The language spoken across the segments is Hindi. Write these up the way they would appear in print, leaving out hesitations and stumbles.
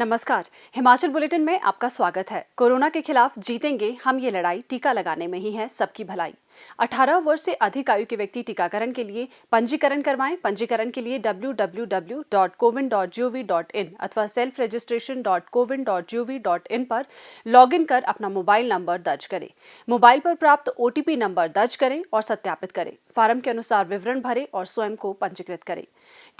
नमस्कार। हिमाचल बुलेटिन में आपका स्वागत है। कोरोना के खिलाफ जीतेंगे हम ये लड़ाई, टीका लगाने में ही है सबकी भलाई। 18 वर्ष से अधिक आयु के व्यक्ति टीकाकरण के लिए पंजीकरण करवाएं। पंजीकरण के लिए www.cowin.gov.in अथवा selfregistration.cowin.gov.in पर लॉगिन कर अपना मोबाइल नंबर दर्ज करें। मोबाइल पर प्राप्त OTP नंबर दर्ज करें और सत्यापित करें। फार्म के अनुसार विवरण भरें और स्वयं को पंजीकृत करें।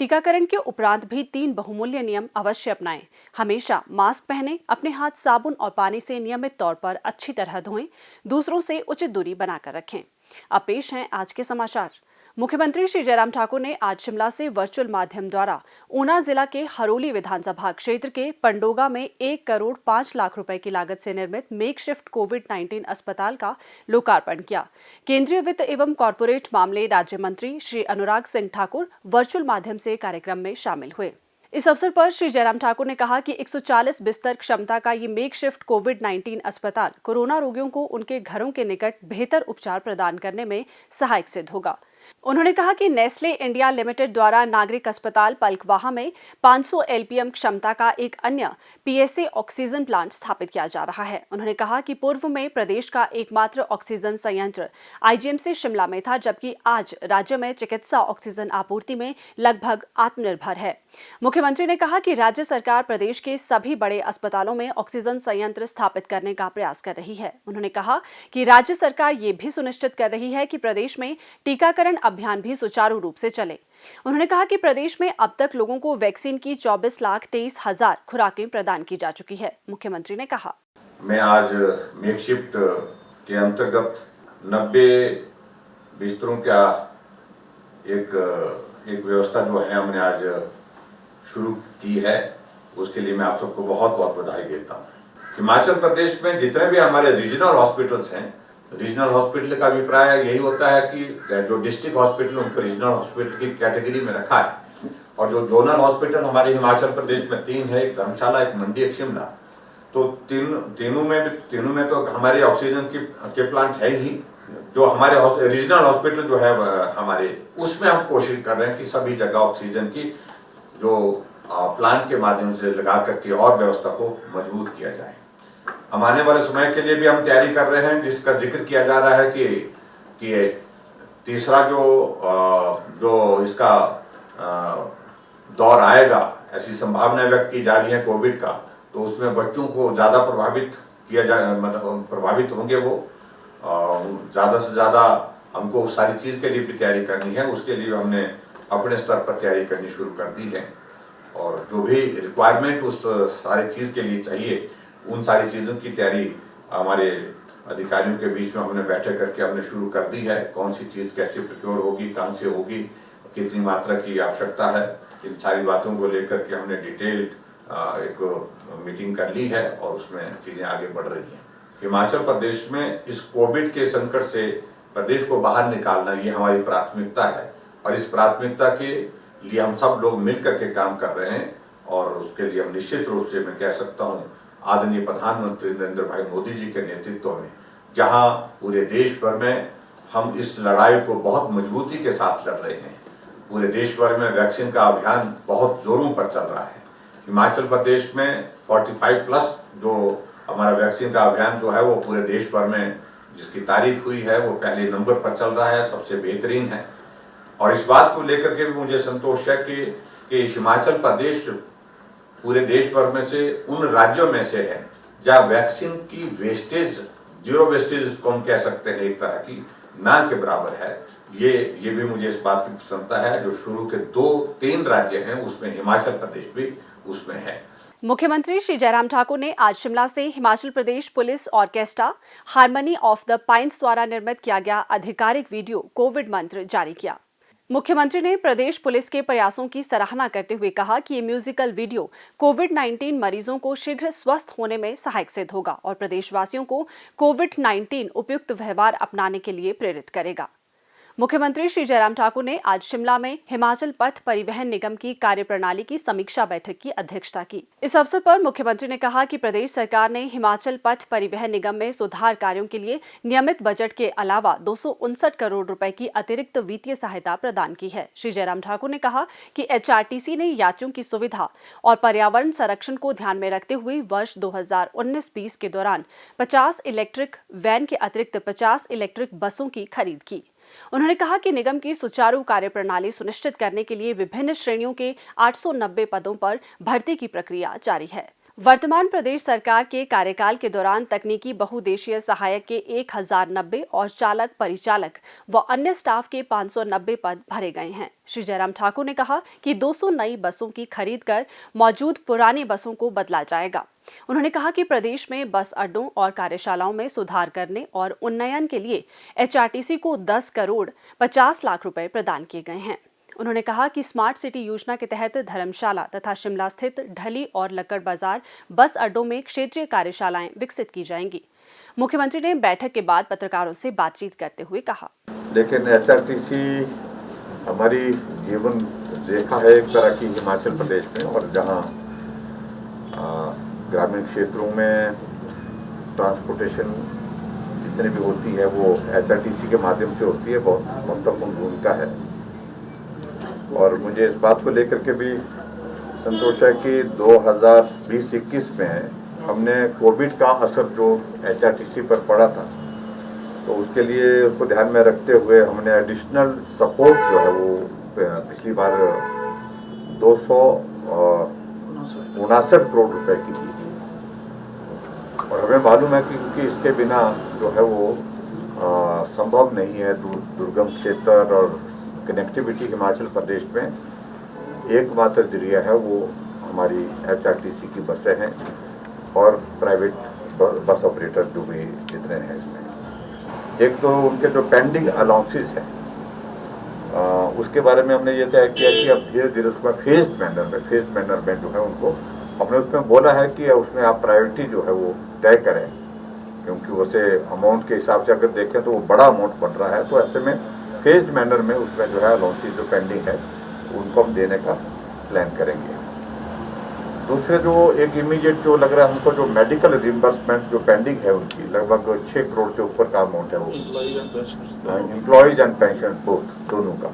टीकाकरण के उपरांत भी 3 बहुमूल्य नियम अवश्य अपनाएं। हमेशा मास्क पहनें, अपने हाथ साबुन और पानी से नियमित तौर पर अच्छी तरह धोएं, दूसरों से उचित दूरी बनाकर रखें। अब पेश हैं आज के समाचार। मुख्यमंत्री श्री जयराम ठाकुर ने आज शिमला से वर्चुअल माध्यम द्वारा ऊना जिला के हरोली विधानसभा क्षेत्र के पंडोगा में 1 करोड़ 5 लाख रुपए की लागत से निर्मित मेकशिफ्ट कोविड-19 अस्पताल का लोकार्पण किया। केंद्रीय वित्त एवं कॉर्पोरेट मामले राज्य मंत्री श्री अनुराग सिंह ठाकुर वर्चुअल माध्यम से कार्यक्रम में शामिल हुए। इस अवसर पर श्री जयराम ठाकुर ने कहा कि 140 बिस्तर क्षमता का ये मेकशिफ्ट कोविड-19 अस्पताल कोरोना रोगियों को उनके घरों के निकट बेहतर उपचार प्रदान करने में सहायक सिद्ध होगा। उन्होंने कहा कि नेस्ले इंडिया लिमिटेड द्वारा नागरिक अस्पताल पलकवाहा में 500 LPM क्षमता का एक अन्य PSA ऑक्सीजन प्लांट स्थापित किया जा रहा है। उन्होंने कहा कि पूर्व में प्रदेश का एकमात्र ऑक्सीजन संयंत्र IGMC शिमला में था, जबकि आज राज्य में चिकित्सा ऑक्सीजन आपूर्ति में लगभग आत्मनिर्भर है। मुख्यमंत्री ने कहा कि राज्य सरकार प्रदेश के सभी बड़े अस्पतालों में ऑक्सीजन संयंत्र स्थापित करने का प्रयास कर रही है। उन्होंने कहा कि राज्य सरकार ये भी सुनिश्चित कर रही है कि प्रदेश में टीकाकरण अभियान भी सुचारू रूप से चले। उन्होंने कहा कि प्रदेश में अब तक लोगों को वैक्सीन की 24,23,000 खुराकें प्रदान की जा चुकी है। मुख्यमंत्री ने कहा, मैं आज मेकशिफ्ट के अंतर्गत 90 बिस्तरों का एक व्यवस्था जो है हमने आज शुरू की है, उसके लिए मैं आप सबको बहुत बहुत बधाई देता हूँ। हिमाचल प्रदेश में जितने भी हमारे रीजनल हॉस्पिटल्स हैं, रीजनल हॉस्पिटल का अभिप्राय यही होता है कि जो डिस्ट्रिक्ट हॉस्पिटल उनको रीजनल हॉस्पिटल की कैटेगरी में रखा है, और जो जोनल हॉस्पिटल हमारे हिमाचल प्रदेश में 3 है, एक धर्मशाला, एक मंडी, एक शिमला। तो तीनों में तो हमारे ऑक्सीजन के प्लांट है ही। जो हमारे रीजनल हॉस्पिटल जो है हमारे, उसमें हम कोशिश कर रहे हैं कि सभी जगह ऑक्सीजन की जो प्लांट के माध्यम से लगा करके और व्यवस्था को मजबूत किया जाए। हम आने वाले समय के लिए भी हम तैयारी कर रहे हैं, जिसका जिक्र किया जा रहा है कि तीसरा जो इसका दौर आएगा, ऐसी संभावना व्यक्त की जा रही है कोविड का, तो उसमें बच्चों को ज़्यादा प्रभावित होंगे वो। ज़्यादा से ज़्यादा हमको उस सारी चीज़ के लिए भी तैयारी करनी है। उसके लिए हमने अपने स्तर पर तैयारी करनी शुरू कर दी है, और जो भी रिक्वायरमेंट उस सारी चीज़ के लिए चाहिए, उन सारी चीज़ों की तैयारी हमारे अधिकारियों के बीच में हमने बैठक करके हमने शुरू कर दी है। कौन सी चीज़ कैसे प्रोक्योर होगी, कहाँ से होगी, कितनी मात्रा की आवश्यकता है, इन सारी बातों को लेकर के हमने डिटेल्ड एक मीटिंग कर ली है, और उसमें चीज़ें आगे बढ़ रही हैं। हिमाचल प्रदेश में इस कोविड के संकट से प्रदेश को बाहर निकालना, ये हमारी प्राथमिकता है, और इस प्राथमिकता के लिए हम सब लोग मिल करके काम कर रहे हैं। और उसके लिए हम निश्चित रूप से मैं कह सकता हूँ, आदरणीय प्रधानमंत्री नरेंद्र भाई मोदी जी के नेतृत्व में, जहां पूरे देश भर में हम इस लड़ाई को बहुत मजबूती के साथ लड़ रहे हैं। पूरे देश भर में वैक्सीन का अभियान बहुत जोरों पर चल रहा है। हिमाचल प्रदेश में 45+ जो हमारा वैक्सीन का अभियान जो है, वो पूरे देश भर में जिसकी तारीख हुई है, वो पहले नंबर पर चल रहा है, सबसे बेहतरीन है। और इस बात को लेकर के भी मुझे संतोष है कि हिमाचल प्रदेश पूरे देश भर में से उन राज्यों में से है जहाँ वैक्सीन की वेस्टेज, जीरो वेस्टेज को हम कह सकते हैं, एक तरह की ना के बराबर है। ये भी मुझे इस बात की प्रसन्नता है, जो शुरू के 2-3 राज्य हैं उसमें हिमाचल प्रदेश भी उसमें है। मुख्यमंत्री श्री जयराम ठाकुर ने आज शिमला से Himachal Pradesh police orchestra harmony of the pines द्वारा निर्मित किया गया आधिकारिक वीडियो कोविड मंत्र जारी किया। मुख्यमंत्री ने प्रदेश पुलिस के प्रयासों की सराहना करते हुए कहा कि ये म्यूजिकल वीडियो कोविड-19 मरीजों को शीघ्र स्वस्थ होने में सहायक सिद्ध होगा और प्रदेशवासियों को कोविड-19 उपयुक्त व्यवहार अपनाने के लिए प्रेरित करेगा। मुख्यमंत्री श्री जयराम ठाकुर ने आज शिमला में हिमाचल पथ परिवहन निगम की कार्यप्रणाली की समीक्षा बैठक की अध्यक्षता की। इस अवसर पर मुख्यमंत्री ने कहा कि प्रदेश सरकार ने हिमाचल पथ परिवहन निगम में सुधार कार्यों के लिए नियमित बजट के अलावा 259 करोड़ रुपए की अतिरिक्त वित्तीय सहायता प्रदान की है। श्री जयराम ठाकुर ने कहा कि HRTC ने यात्रियों की सुविधा और पर्यावरण संरक्षण को ध्यान में रखते हुए वर्ष 2019-20 के दौरान 50 इलेक्ट्रिक वैन के अतिरिक्त 50 इलेक्ट्रिक बसों की खरीद की। उन्होंने कहा कि निगम की सुचारू कार्यप्रणाली सुनिश्चित करने के लिए विभिन्न श्रेणियों के 890 पदों पर भर्ती की प्रक्रिया जारी है। वर्तमान प्रदेश सरकार के कार्यकाल के दौरान तकनीकी बहुउद्देशीय सहायक के 1090 और चालक परिचालक व अन्य स्टाफ के 590 पद भरे गए हैं। श्री जयराम ठाकुर ने कहा कि 200 नई बसों की खरीद कर मौजूद पुरानी बसों को बदला जाएगा। उन्होंने कहा कि प्रदेश में बस अड्डों और कार्यशालाओं में सुधार करने और उन्नयन के लिए HRTC को 10 करोड़ 50 लाख रुपए प्रदान किए गए हैं। उन्होंने कहा कि स्मार्ट सिटी योजना के तहत धर्मशाला तथा शिमला स्थित ढली और लक्कड़ बाजार बस अड्डों में क्षेत्रीय कार्यशालाएं विकसित की जाएंगी। मुख्यमंत्री ने बैठक के बाद पत्रकारों से बातचीत करते हुए कहा, लेकिन HRTC हमारी जीवन रेखा है एक तरह की हिमाचल प्रदेश में, और जहां ग्रामीण क्षेत्रों में ट्रांसपोर्टेशन जितनी भी होती है वो HRTC के माध्यम से होती है। बहुत महत्वपूर्ण भूमिका है और मुझे इस बात को लेकर के भी संतोष है कि 2020-21 में हमने कोविड का असर जो HRTC पर पड़ा था, तो उसके लिए उसको ध्यान में रखते हुए हमने एडिशनल सपोर्ट जो है वो पिछली बार 259 करोड़ रुपए की दी थी। और हमें मालूम है कि क्योंकि इसके बिना जो है वो संभव नहीं है। दुर्गम क्षेत्र और कनेक्टिविटी हिमाचल प्रदेश में एकमात्र जरिया है वो हमारी HRTC की बसें हैं और प्राइवेट बस ऑपरेटर जो भी जितने हैं इसमें। एक तो उनके जो पेंडिंग अलाउंसेस हैं उसके बारे में हमने ये तय किया कि अब धीरे धीरे उसमें फेज्ड मैनर में जो है उनको हमने उसमें बोला है कि उसमें आप प्रायोरिटी जो है वो तय करें, क्योंकि वैसे अमाउंट के हिसाब से अगर देखें तो वो बड़ा अमाउंट बन रहा है। तो ऐसे में फेज्ड मैनर में उसमें जो है अलाउंसेस जो पेंडिंग है उनको हम देने का प्लान करेंगे। दूसरे जो एक इमीडिएट जो लग रहा है हमको, जो मेडिकल रिम्बर्समेंट जो पेंडिंग है उनकी लगभग 6 करोड़ से ऊपर का अमाउंट है वो एम्प्लॉयज एंड पेंशन बोथ दोनों का।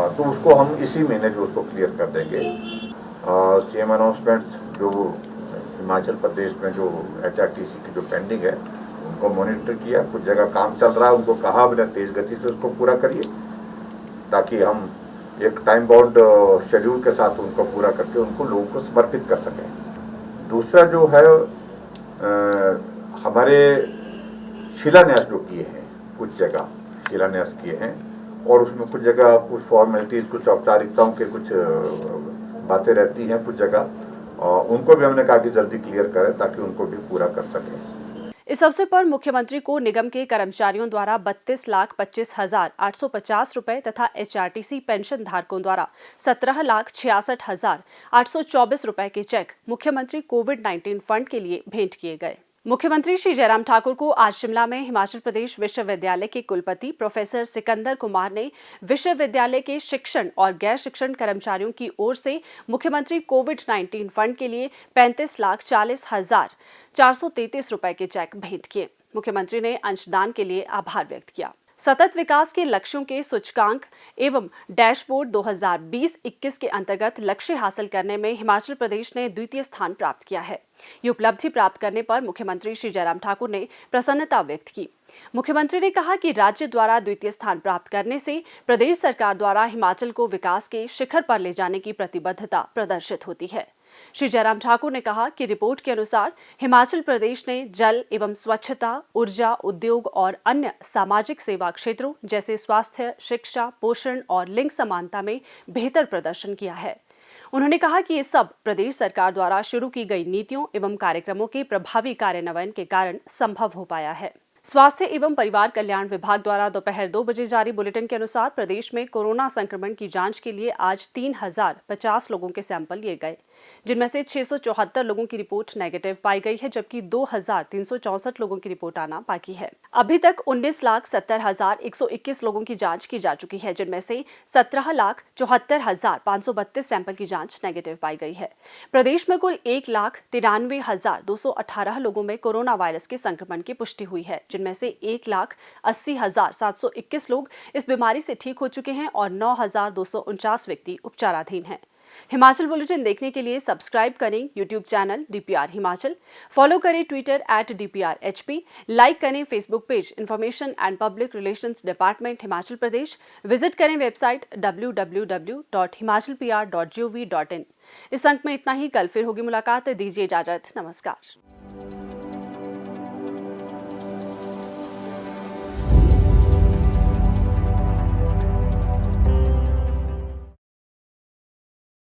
तो उसको हम इसी महीने जो उसको क्लियर कर देंगे। CM अनाउंसमेंट्स जो हिमाचल प्रदेश में जो HRTC की जो पेंडिंग है उनको मॉनिटर किया। कुछ जगह काम चल रहा है, उनको कहा बिना तेज गति से उसको पूरा करिए ताकि हम एक टाइम बाउंड शेड्यूल के साथ उनको पूरा करके उनको लोगों को समर्पित कर सकें। दूसरा जो है हमारे शिलान्यास जो किए हैं, कुछ जगह शिलान्यास किए हैं और उसमें कुछ जगह कुछ फॉर्मेलिटीज़, कुछ औपचारिकताओं के कुछ बातें रहती हैं कुछ जगह, उनको भी हमने कहा कि जल्दी क्लियर करें ताकि उनको भी पूरा कर सकें। इस अवसर पर मुख्यमंत्री को निगम के कर्मचारियों द्वारा 32,25,850 रुपए तथा HRTC पेंशन धारकों द्वारा 17,66,824 रुपए के चेक मुख्यमंत्री कोविड-19 फंड के लिए भेंट किए गए। मुख्यमंत्री श्री जयराम ठाकुर को आज शिमला में हिमाचल प्रदेश विश्वविद्यालय के कुलपति प्रोफेसर सिकंदर कुमार ने विश्वविद्यालय के शिक्षण और गैर शिक्षण कर्मचारियों की ओर से मुख्यमंत्री कोविड-19 फंड के लिए 35,40,433 रुपए के चेक भेंट किए। मुख्यमंत्री ने अंशदान के लिए आभार व्यक्त किया। सतत विकास के लक्ष्यों के सूचकांक एवं डैशबोर्ड 2020-21 के अंतर्गत लक्ष्य हासिल करने में हिमाचल प्रदेश ने द्वितीय स्थान प्राप्त किया है। ये उपलब्धि प्राप्त करने पर मुख्यमंत्री श्री जयराम ठाकुर ने प्रसन्नता व्यक्त की। मुख्यमंत्री ने कहा कि राज्य द्वारा द्वितीय स्थान प्राप्त करने से प्रदेश सरकार द्वारा हिमाचल को विकास के शिखर पर ले जाने की प्रतिबद्धता प्रदर्शित होती है। श्री जयराम ठाकुर ने कहा कि रिपोर्ट के अनुसार हिमाचल प्रदेश ने जल एवं स्वच्छता, ऊर्जा, उद्योग और अन्य सामाजिक सेवा क्षेत्रों जैसे स्वास्थ्य, शिक्षा, पोषण और लिंग समानता में बेहतर प्रदर्शन किया है। उन्होंने कहा कि ये सब प्रदेश सरकार द्वारा शुरू की गई नीतियों एवं कार्यक्रमों के प्रभावी कार्यान्वयन के कारण संभव हो पाया है। स्वास्थ्य एवं परिवार कल्याण विभाग द्वारा दोपहर 2 बजे जारी बुलेटिन के अनुसार प्रदेश में कोरोना संक्रमण की जांच के लिए आज 3,050 लोगों के सैंपल लिए गए। जिनमें से 674 लोगों की रिपोर्ट नेगेटिव पाई गई है, जबकि 2364 लोगों की रिपोर्ट आना बाकी है। अभी तक 19,70,121 लोगों की जांच की जा चुकी है, जिनमें से 17,74,532 सैंपल की जांच नेगेटिव पाई गई है। प्रदेश में कुल 1,93,218 लोगों में कोरोना वायरस के संक्रमण की पुष्टि हुई है, जिनमें से 1,80,721 लोग इस बीमारी से ठीक हो चुके हैं और 9,249 व्यक्ति उपचाराधीन हैं। हिमाचल बुलेटिन देखने के लिए सब्सक्राइब करें YouTube channel DPR Himachal, follow करें ट्विटर @DPRHP, लाइक करें Facebook page information and public relations department Himachal Pradesh, visit करें वेबसाइट www.himachalpr.gov.in। इस अंक में इतना ही। कल फिर होगी मुलाकात, दीजिए इजाजत। नमस्कार।